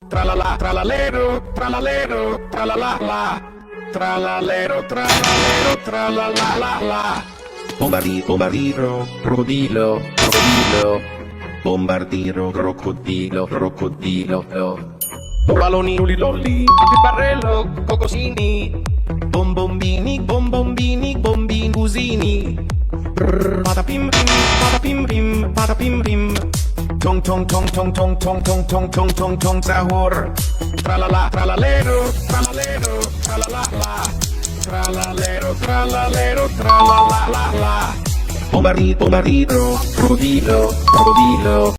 Tralala, tralalero, tralalero, tralala la. Tralalero, tralalero, tralala la la. Bombardiro, crocodilo, crocodilo. Bombardiro, crocodilo, crocodilo. Balloni, lolli, barrello, cocosini. Bombombini, bombombini, bombingusini. Patapim pim, patapim pim, patapim pim. Tong tong tong tong tong tong tong tong tong tong tong sahur. Tralala, tralalero, tralalero, tralala la. Tralalero, tralalero, tralala la la. Bombardiro, crocodilo, crocodilo.